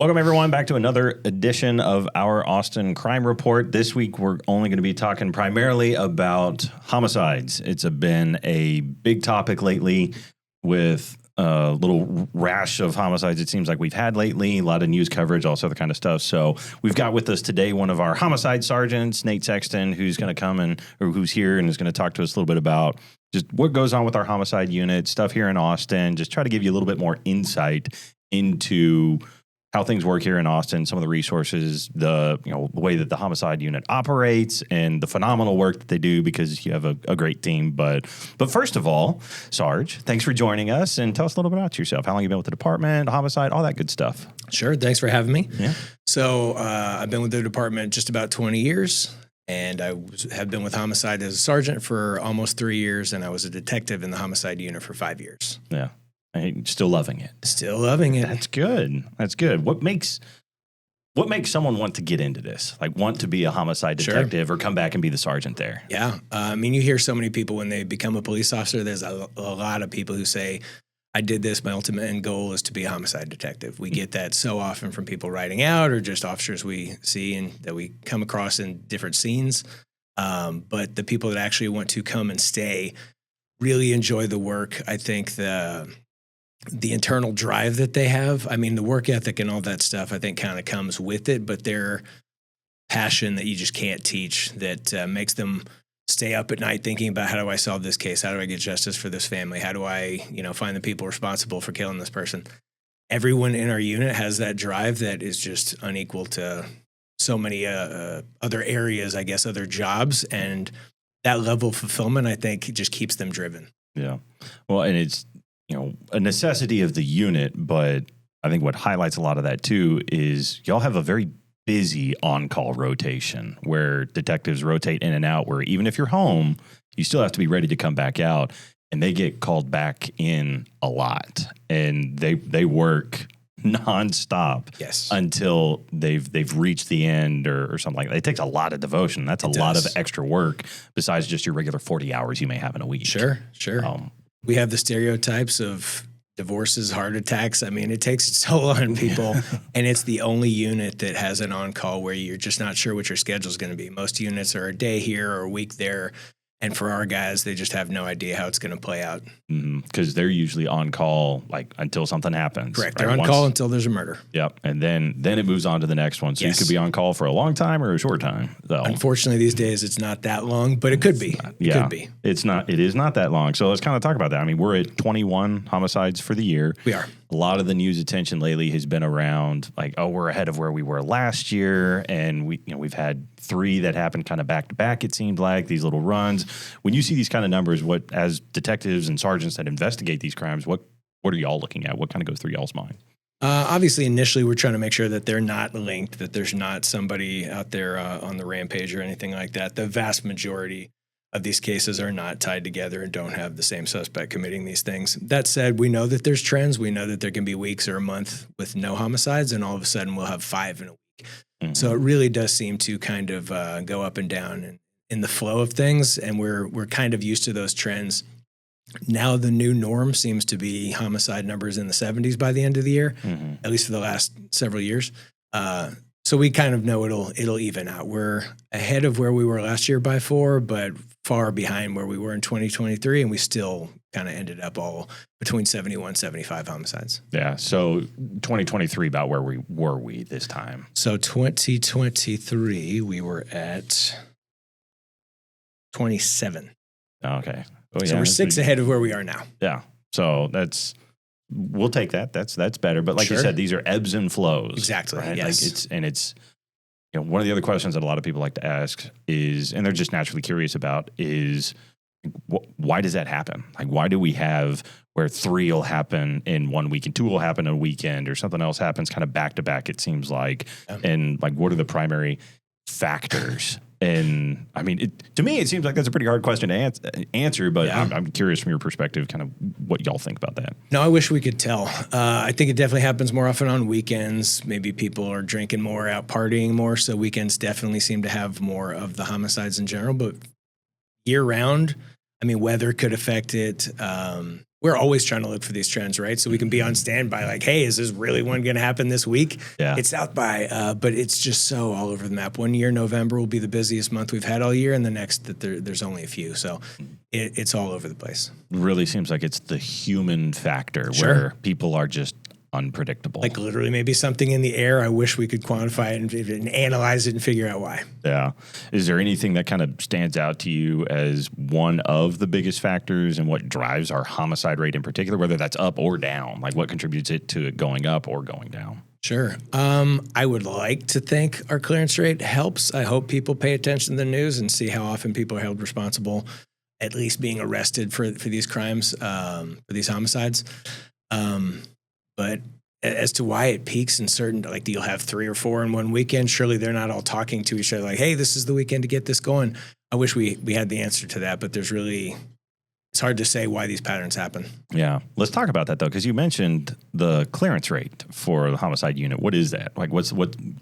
Welcome, everyone, back to another edition of our Austin Crime Report. This week, we're only going to be talking primarily about homicides. It's been a big topic lately with a little rash of homicides it seems like we've had lately, a lot of news coverage, all sorts of kind of stuff. So we've got with us today one of our homicide sergeants, Nate Sexton, who's going to come or who's here and is going to talk to us a little bit about just what goes on with our homicide unit, stuff here in Austin, just try to give you a little bit more insight into how things work here in Austin, some of the resources, the way that the homicide unit operates, and the phenomenal work that they do because you have a great team. But first of all, Sarge, thanks for joining us, and tell us a little bit about yourself. How long you been with the department, homicide, all that good stuff? Sure. Thanks for having me. Yeah. So I've been with the department just about 20 years, and I have been with homicide as a sergeant for almost 3 years, and I was a detective in the homicide unit for 5 years. Yeah. Still loving it. Still loving it. That's good. That's good. What makes someone want to get into this? Like want to be a homicide detective or come back and be the sergeant there? Yeah. I mean, you hear so many people when they become a police officer, there's a lot of people who say, I did this. My ultimate end goal is to be a homicide detective. We get that so often from people writing out or just officers we see and that we come across in different scenes. But the people that actually want to come and stay really enjoy the work. I think the internal drive that they have, I mean, the work ethic and all that stuff, I think kind of comes with it, but their passion that you just can't teach that makes them stay up at night thinking about how do I solve this case? How do I get justice for this family? How do I, find the people responsible for killing this person? Everyone in our unit has that drive that is just unequal to so many other areas, I guess, other jobs. And that level of fulfillment, I think, just keeps them driven. Yeah. Well, and it's, a necessity of the unit, but I think what highlights a lot of that too is y'all have a very busy on-call rotation where detectives rotate in and out, where even if you're home, you still have to be ready to come back out, and they get called back in a lot, and they work nonstop until they've reached the end or something like that. It takes a lot of devotion. That's a lot of extra work besides just your regular 40 hours you may have in a week. Sure. We have the stereotypes of divorces, heart attacks. I mean, it takes its toll on people, and it's the only unit that has an on-call where you're just not sure what your schedule is going to be. Most units are a day here or a week there, and for our guys, they just have no idea how it's going to play out. Because they're usually on call until something happens. Correct. They're on call until there's a murder. Yep. And then it moves on to the next one. So you could be on call for a long time or a short time. So unfortunately, these days it's not that long, but it could be. It could be. It is not that long. So let's kind of talk about that. I mean, we're at 21 homicides for the year. We are. A lot of the news attention lately has been around we're ahead of where we were last year, and we've had 3 that happened kind of back to back. It seemed like these little runs. When you see these kind of numbers, what as detectives and sergeants that investigate these crimes, what are y'all looking at? What kind of goes through y'all's mind? Obviously, initially, we're trying to make sure that they're not linked, that there's not somebody out there on the rampage or anything like that. The vast majority of these cases are not tied together and don't have the same suspect committing these things. That said, we know that there's trends. We know that there can be weeks or a month with no homicides, and all of a sudden we'll have 5 in a week. Mm-hmm. So it really does seem to kind of go up and down in the flow of things, and we're kind of used to those trends. Now the new norm seems to be homicide numbers in the 70s by the end of the year, at least for the last several years. So we kind of know it'll even out. We're ahead of where we were last year by 4, but far behind where we were in 2023, and we still kind of ended up all between 71, 75 homicides. Yeah, so 2023, about where were we this time? So 2023, we were at 27. Okay. Oh, yeah, so we're 6 ahead of where we are now. Yeah, so we'll take that. That's better. But like you said, these are ebbs and flows. Exactly. Right? Yes. It's one of the other questions that a lot of people like to ask is, and they're just naturally curious about, is why does that happen? Like, why do we have where 3 will happen in 1 week and 2 will happen in a weekend, or something else happens kind of back to back? It seems like, and what are the primary factors? And I mean, to me, it seems like that's a pretty hard question to answer, but I'm curious from your perspective, kind of what y'all think about that. No, I wish we could tell. I think it definitely happens more often on weekends. Maybe people are drinking more, out partying more, so weekends definitely seem to have more of the homicides in general. But year round, I mean, weather could affect it. we're always trying to look for these trends, right? So we can be on standby, like, hey, is this really one going to happen this week? Yeah. It's South by, but it's just so all over the map. One year, November will be the busiest month we've had all year, and the next, there's only a few. So it's all over the place. Really seems like it's the human factor Sure. where people are just unpredictable. Like literally maybe something in the air. I wish we could quantify it and analyze it and figure out why. Yeah. Is there anything that kind of stands out to you as one of the biggest factors and what drives our homicide rate in particular, whether that's up or down? Like what contributes to it going up or going down? Sure. I would like to think our clearance rate helps. I hope people pay attention to the news and see how often people are held responsible, at least being arrested for these crimes, for these homicides. But as to why it peaks in certain, like you'll have 3 or 4 in one weekend, surely they're not all talking to each other like, hey, this is the weekend to get this going. I wish we had the answer to that, but it's hard to say why these patterns happen. Yeah. Let's talk about that though, because you mentioned the clearance rate for the homicide unit. What is that? Like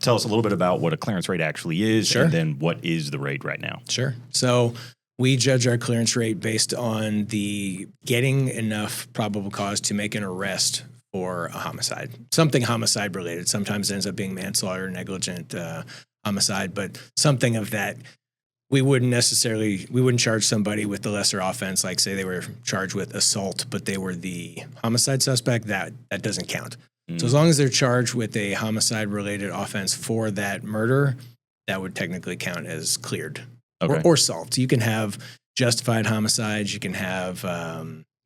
tell us a little bit about what a clearance rate actually is. Sure. And then what is the rate right now? Sure. So we judge our clearance rate based on the getting enough probable cause to make an arrest for a homicide, something homicide related. Sometimes it ends up being manslaughter, negligent homicide, but something of that. We wouldn't charge somebody with the lesser offense, like say they were charged with assault, but they were the homicide suspect. That doesn't count. So as long as they're charged with a homicide related offense for that murder, that would technically count as cleared. Okay. Or solved. You can have justified homicides. You can have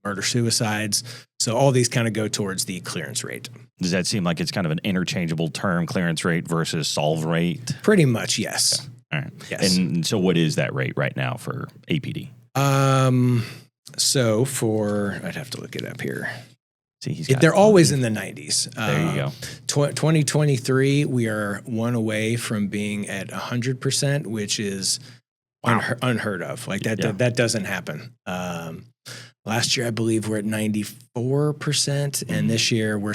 murder-suicides. So all these kind of go towards the clearance rate. Does that seem like it's kind of an interchangeable term, clearance rate versus solve rate? Pretty much, yes. Yeah. All right. Yes. And so what is that rate right now for APD? So I'd have to look it up here. See, they're always in the 90s. There you go. 2023, we are one away from being at 100%, which is unheard of. Like that doesn't happen. Last year, I believe we're at 94%, and this year we're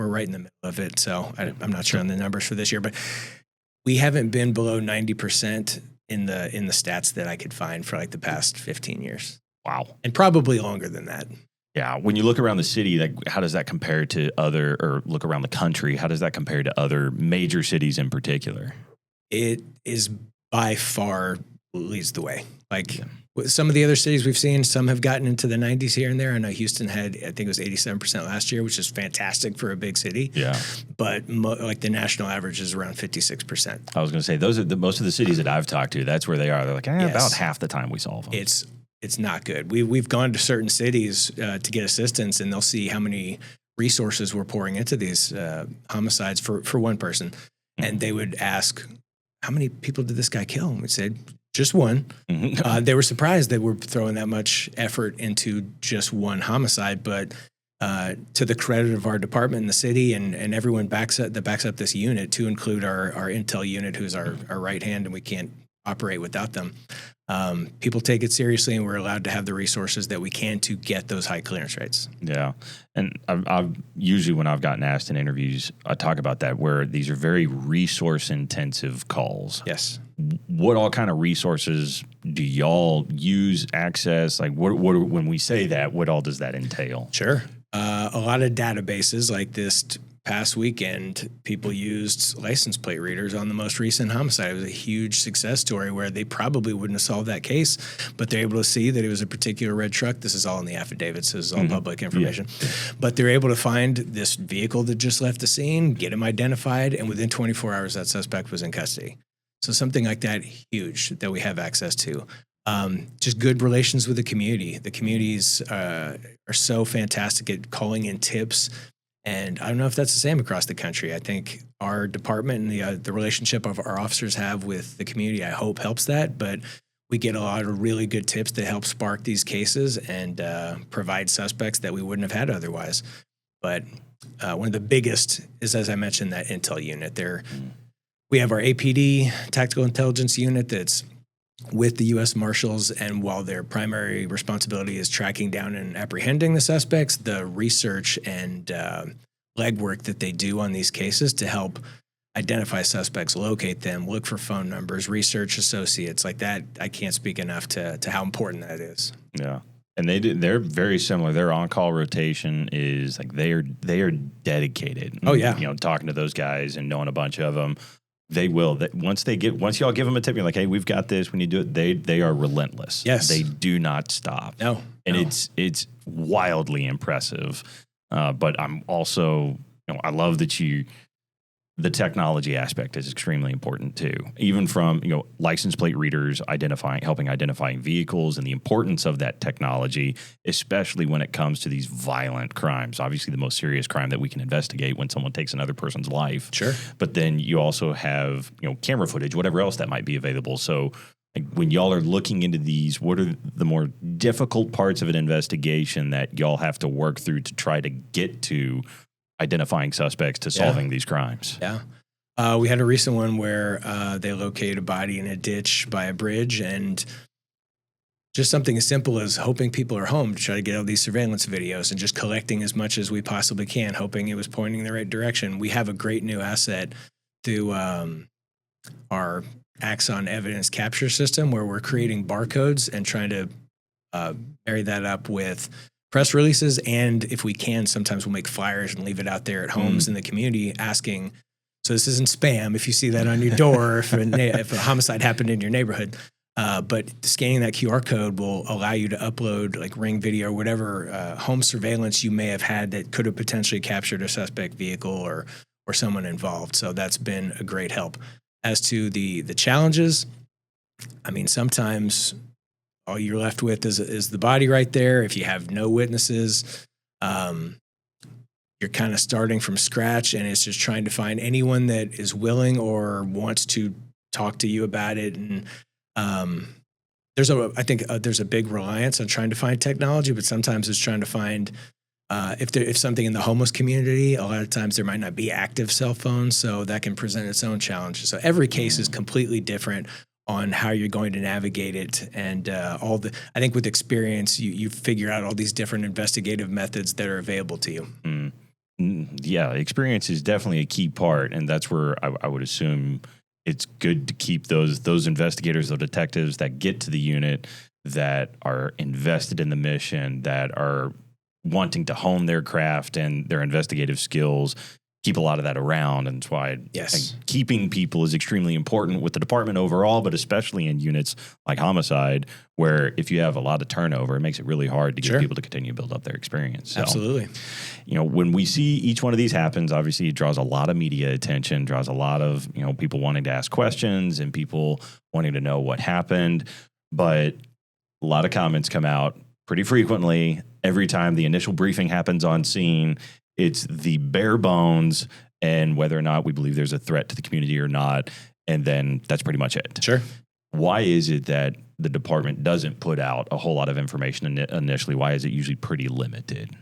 right in the middle of it. So I'm not sure on the numbers for this year, but we haven't been below 90% in the stats that I could find for like the past 15 years. Wow. And probably longer than that. Yeah. When you look around the city, like how does that compare to or look around the country, how does that compare to other major cities in particular? It is by far leads the way. Like some of the other cities we've seen, some have gotten into the 90s here and there. I know Houston had, I think it was 87% last year, which is fantastic for a big city. Yeah. But like the national average is around 56%. I was going to say, those are most of the cities that I've talked to, that's where they are. They're like, Yes. about half the time we solve them. It's not good. We've gone to certain cities to get assistance, and they'll see how many resources we're pouring into these homicides for one person. Mm-hmm. And they would ask, how many people did this guy kill? And we said, just one. Mm-hmm. They were surprised that we're throwing that much effort into just one homicide, but to the credit of our department in the city and everyone that backs up this unit, to include our intel unit, who's our right hand, and we can't operate without them. People take it seriously, and we're allowed to have the resources that we can to get those high clearance rates. Yeah. And I've usually, when I've gotten asked in interviews, I talk about that, where these are very resource intensive calls. Yes. What all kind of resources do y'all use, access? Like what when we say that, what all does that entail? Sure. A lot of databases. Like this past weekend, people used license plate readers on the most recent homicide. It was a huge success story where they probably wouldn't have solved that case, but they're able to see that it was a particular red truck. This is all in the affidavits. This is all public information. Yeah. But they're able to find this vehicle that just left the scene, get him identified, and within 24 hours, that suspect was in custody. So something like that, huge, that we have access to. Just good relations with the community. The communities are so fantastic at calling in tips. And I don't know if that's the same across the country. I think our department and the relationship of our officers have with the community, I hope, helps that. But we get a lot of really good tips that help spark these cases and provide suspects that we wouldn't have had otherwise. But one of the biggest is, as I mentioned, that intel unit. We have our APD, Tactical Intelligence Unit, that's with the U.S. Marshals, and while their primary responsibility is tracking down and apprehending the suspects, the research and legwork that they do on these cases to help identify suspects, locate them, look for phone numbers, research associates like that, I can't speak enough to how important that is. Yeah. And they're very similar. Their on-call rotation is like they are dedicated. Oh yeah. Talking to those guys and knowing a bunch of them, they will. Once y'all give them a tip, you're like, hey, we've got this. When you do it, they are relentless. Yes. They do not stop. No. And it's wildly impressive. But I'm also, I love that the technology aspect is extremely important too. Even from, license plate readers helping identify vehicles and the importance of that technology, especially when it comes to these violent crimes. Obviously the most serious crime that we can investigate when someone takes another person's life. Sure. But then you also have, camera footage, whatever else that might be available. So when y'all are looking into these, what are the more difficult parts of an investigation that y'all have to work through to try to get to identifying suspects to solving these crimes? Yeah. We had a recent one where they located a body in a ditch by a bridge, and just something as simple as hoping people are home to try to get all these surveillance videos and just collecting as much as we possibly can, hoping it was pointing in the right direction. We have a great new asset through our Axon evidence capture system where we're creating barcodes and trying to marry that up with press releases. And if we can, sometimes we'll make flyers and leave it out there at homes in the community asking, so this isn't spam if you see that on your door, if a homicide happened in your neighborhood. But scanning that QR code will allow you to upload like Ring video or whatever home surveillance you may have had that could have potentially captured a suspect vehicle or someone involved. So that's been a great help. As to the challenges, I mean, sometimes all you're left with is the body right there. If you have no witnesses, you're kind of starting from scratch, and it's just trying to find anyone that is willing or wants to talk to you about it. And I think there's a big reliance on trying to find technology, but sometimes it's trying to find if something in the homeless community, a lot of times there might not be active cell phones, so that can present its own challenges. So every case is completely different on how you're going to navigate it. And I think with experience, you figure out all these different investigative methods that are available to you. Yeah, experience is definitely a key part. And that's where I would assume it's good to keep those investigators, those detectives that get to the unit that are invested in the mission, that are wanting to hone their craft and their investigative skills, keep a lot of that around. And that's why keeping people is extremely important with the department overall, but especially in units like homicide, where if you have a lot of turnover, it makes it really hard to get people to continue to build up their experience. So, absolutely. When we see each one of these happens, obviously it draws a lot of media attention, draws a lot of, people wanting to ask questions and people wanting to know what happened. But a lot of comments come out pretty frequently. Every time the initial briefing happens on scene, it's the bare bones and whether or not we believe there's a threat to the community or not. And then that's pretty much it. Sure. Why is it that the department doesn't put out a whole lot of information initially? Why is it usually pretty limited?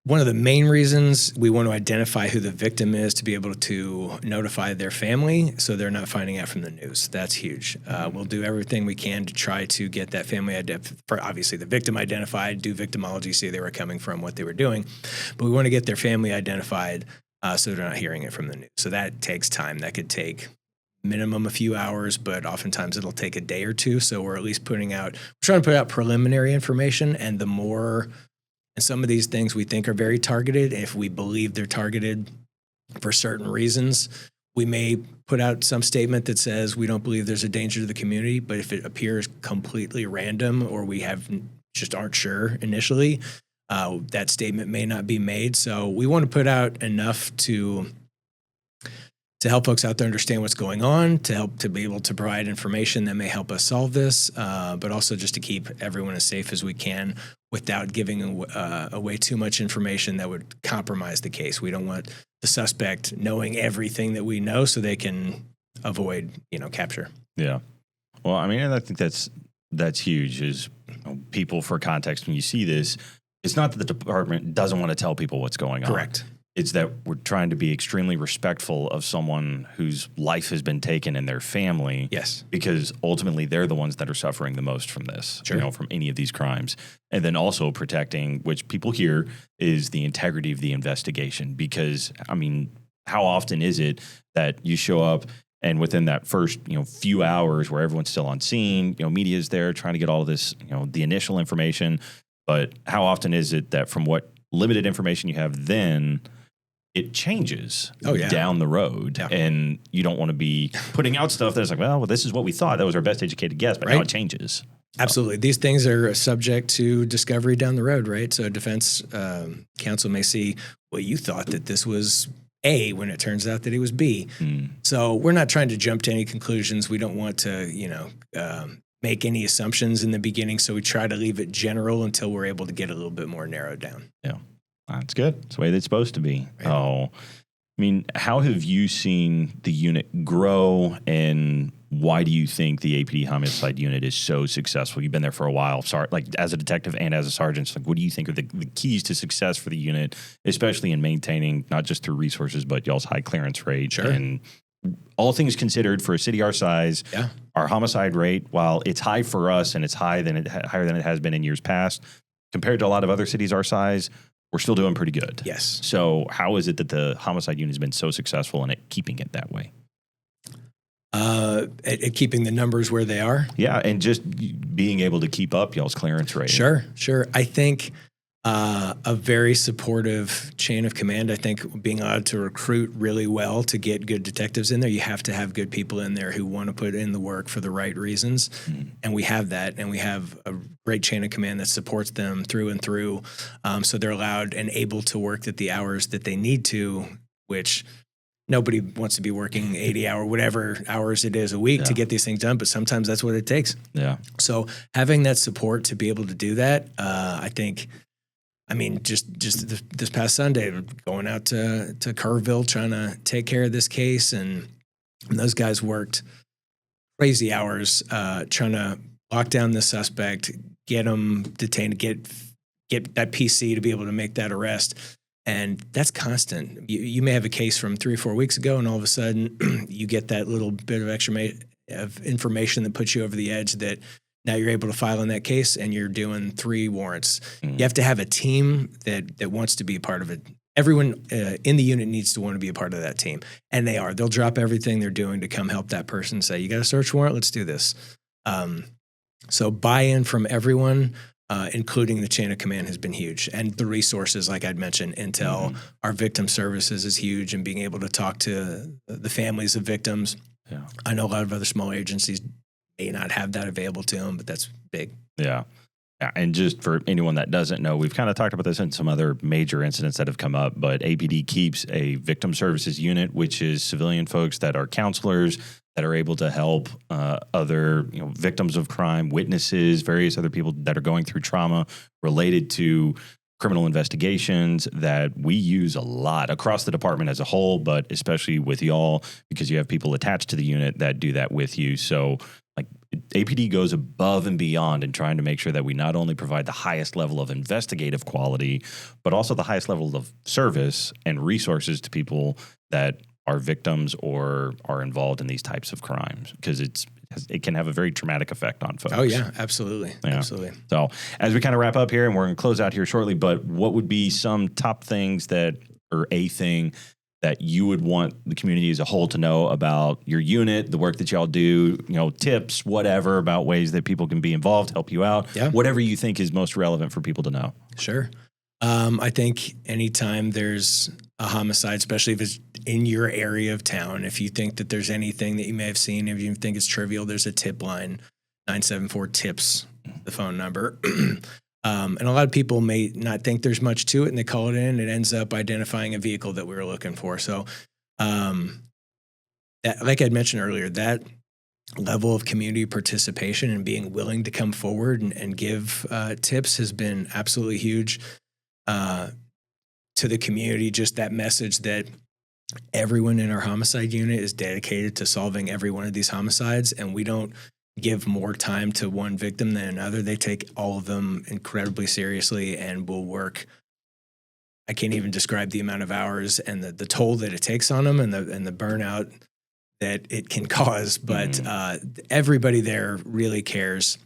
One of the main reasons we want to identify who the victim is to be able to notify their family so they're not finding out from the news. That's huge. We'll do everything we can to try to get that family obviously the victim identified, do victimology, see they were coming from, what they were doing. But we want to get their family identified so they're not hearing it from the news. So that takes time. That could take minimum a few hours, but oftentimes it'll take a day or two. So we're at least trying to put out preliminary information, and and some of these things we think are very targeted. If we believe they're targeted for certain reasons, we may put out some statement that says we don't believe there's a danger to the community. But if it appears completely random or we just aren't sure initially, that statement may not be made. So we want to put out enough to help folks out there understand what's going on, to be able to provide information that may help us solve this, but also just to keep everyone as safe as we can without giving away too much information that would compromise the case. We don't want the suspect knowing everything that we know so they can avoid, capture. Yeah. Well, I mean, I think that's huge is people, for context, when you see this, it's not that the department doesn't want to tell people what's going on. Correct. It's that we're trying to be extremely respectful of someone whose life has been taken and their family. Yes. Because ultimately they're the ones that are suffering the most from this, from any of these crimes. And then also protecting, which people hear, is the integrity of the investigation. Because, I mean, how often is it that you show up And within that first, few hours where everyone's still on scene, media is there trying to get all of this, the initial information. But how often is it that from what limited information you have then, it changes down the road, and you don't want to be putting out stuff that's like, well, this is what we thought. That was our best educated guess, but now it changes. Absolutely. These things are subject to discovery down the road, right? So a defense counsel may see, well, you thought that this was A when it turns out that it was B. So we're not trying to jump to any conclusions. We don't want to, make any assumptions in the beginning. So we try to leave it general until we're able to get a little bit more narrowed down. Yeah. That's good. It's the way it's supposed to be. Right. Oh, I mean, how have you seen the unit grow, and why do you think the APD Homicide Unit is so successful? You've been there for a while, like as a detective and as a sergeant. So what do you think are the keys to success for the unit, especially in maintaining not just through resources, but y'all's high clearance rate? Sure. And all things considered, for a city our size, our homicide rate, while it's high for us and it's higher than it has been in years past, compared to a lot of other cities our size, we're still doing pretty good. Yes. So how is it that the homicide unit has been so successful in keeping it that way? At keeping the numbers where they are? Yeah, and just being able to keep up y'all's clearance rate. Sure. I think a very supportive chain of command. I think being allowed to recruit really well to get good detectives in there, you have to have good people in there who want to put in the work for the right reasons. And we have that, and we have a great chain of command that supports them through and through. So they're allowed and able to work at the hours that they need to, which nobody wants to be working 80 whatever hours it is a week to get these things done, but sometimes that's what it takes. Yeah. So having that support to be able to do that, I think, just this past Sunday, going out to Kerrville trying to take care of this case, and those guys worked crazy hours trying to lock down the suspect, get him detained, get that PC to be able to make that arrest. And that's constant. You may have a case from 3 or 4 weeks ago, and all of a sudden you get that little bit of extra of information that puts you over the edge that now you're able to file in that case, and you're doing 3 warrants. You have to have a team that wants to be a part of it. Everyone in the unit needs to want to be a part of that team, and they are. They'll drop everything they're doing to come help that person. Say, you got a search warrant? Let's do this. So buy-in from everyone, including the chain of command, has been huge. And the resources, like I'd mentioned, intel, our victim services is huge, and being able to talk to the families of victims. Yeah. I know a lot of other small agencies may not have that available to them, but that's big. Yeah. Yeah. And just for anyone that doesn't know, we've kind of talked about this in some other major incidents that have come up, but APD keeps a victim services unit, which is civilian folks that are counselors that are able to help other victims of crime, witnesses, various other people that are going through trauma related to criminal investigations, that we use a lot across the department as a whole, but especially with y'all, because you have people attached to the unit that do that with you. So APD goes above and beyond in trying to make sure that we not only provide the highest level of investigative quality, but also the highest level of service and resources to people that are victims or are involved in these types of crimes, because it can have a very traumatic effect on folks. Oh, yeah, absolutely. Yeah. Absolutely. So as we kind of wrap up here, and we're going to close out here shortly, but what would be some top things or a thing that you would want the community as a whole to know about your unit, the work that y'all do, tips, whatever, about ways that people can be involved, help you out, whatever you think is most relevant for people to know? Sure. I think anytime there's a homicide, especially if it's in your area of town, if you think that there's anything that you may have seen, if you think it's trivial, there's a tip line, 974-TIPS, the phone number. And a lot of people may not think there's much to it, and they call it in, and it ends up identifying a vehicle that we were looking for. So, that, like I'd mentioned earlier, that level of community participation and being willing to come forward and give tips has been absolutely huge to the community. Just that message that everyone in our homicide unit is dedicated to solving every one of these homicides, and we don't give more time to one victim than another. They take all of them incredibly seriously and will work. I can't even describe the amount of hours and the toll that it takes on them, and the burnout that it can cause. But everybody there really cares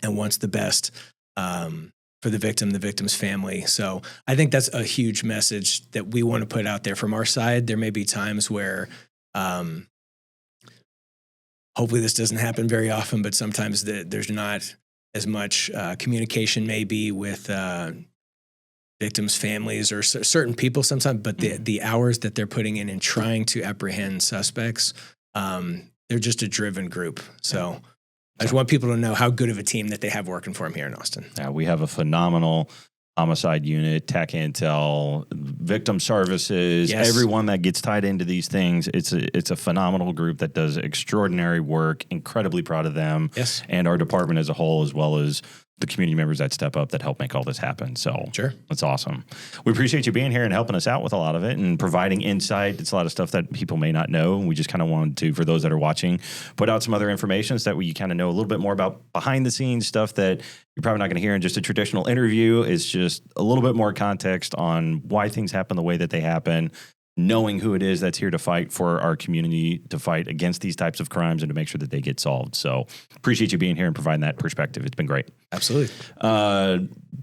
and wants the best for the victim, the victim's family. So I think that's a huge message that we want to put out there from our side. There may be times where hopefully this doesn't happen very often, but sometimes there's not as much communication maybe with victims' families or certain people sometimes, but the hours that they're putting in trying to apprehend suspects, they're just a driven group. So I just want people to know how good of a team that they have working for them here in Austin. Yeah, we have a phenomenal homicide unit, tech intel, victim services, everyone that gets tied into these things. It's a phenomenal group that does extraordinary work. Incredibly proud of them. Yes. And our department as a whole, as well as the community members that step up that help make all this happen. So sure, that's awesome. We appreciate you being here and helping us out with a lot of it and providing insight. It's a lot of stuff that people may not know. We just kind of wanted to, for those that are watching, put out some other information so that we kind of know a little bit more about behind the scenes stuff that you're probably not going to hear in just a traditional interview. It's just a little bit more context on why things happen the way that they happen, knowing who it is that's here to fight for our community, to fight against these types of crimes and to make sure that they get solved. So appreciate you being here and providing that perspective. It's been great. Absolutely.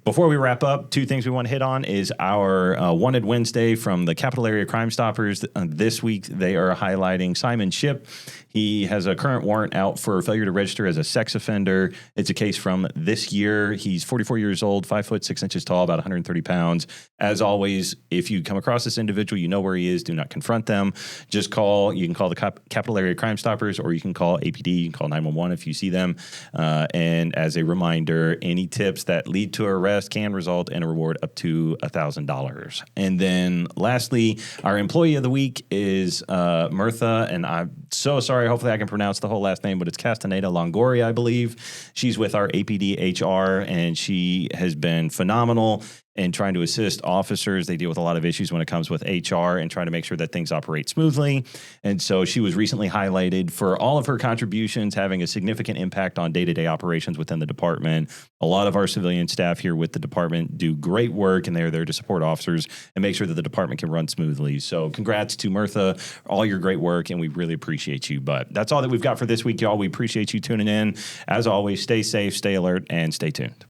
Before we wrap up, two things we want to hit on is our Wanted Wednesday from the Capital Area Crime Stoppers. This week, they are highlighting Simon Shipp. He has a current warrant out for failure to register as a sex offender. It's a case from this year. He's 44 years old, 5 foot 6 inches tall, about 130 pounds. As always, if you come across this individual, you know where he is. Do not confront them. Just call. You can call the Capital Area Crime Stoppers, or you can call APD. You can call 911 if you see them. And as a reminder, any tips that lead to arrest can result in a reward up to $1,000. And then lastly, our employee of the week is Mirtha, and I'm so sorry. Hopefully I can pronounce the whole last name, but it's Castaneda-Longoria, I believe. She's with our APD HR, and she has been phenomenal in trying to assist officers. They deal with a lot of issues when it comes with HR and trying to make sure that things operate smoothly. And so she was recently highlighted for all of her contributions, having a significant impact on day-to-day operations within the department. A lot of our civilian staff here with the department do great work, and they're there to support officers and make sure that the department can run smoothly. So congrats to Mirtha, all your great work, and we really appreciate you. But that's all that we've got for this week, y'all. We appreciate you tuning in. As always, stay safe, stay alert, and stay tuned.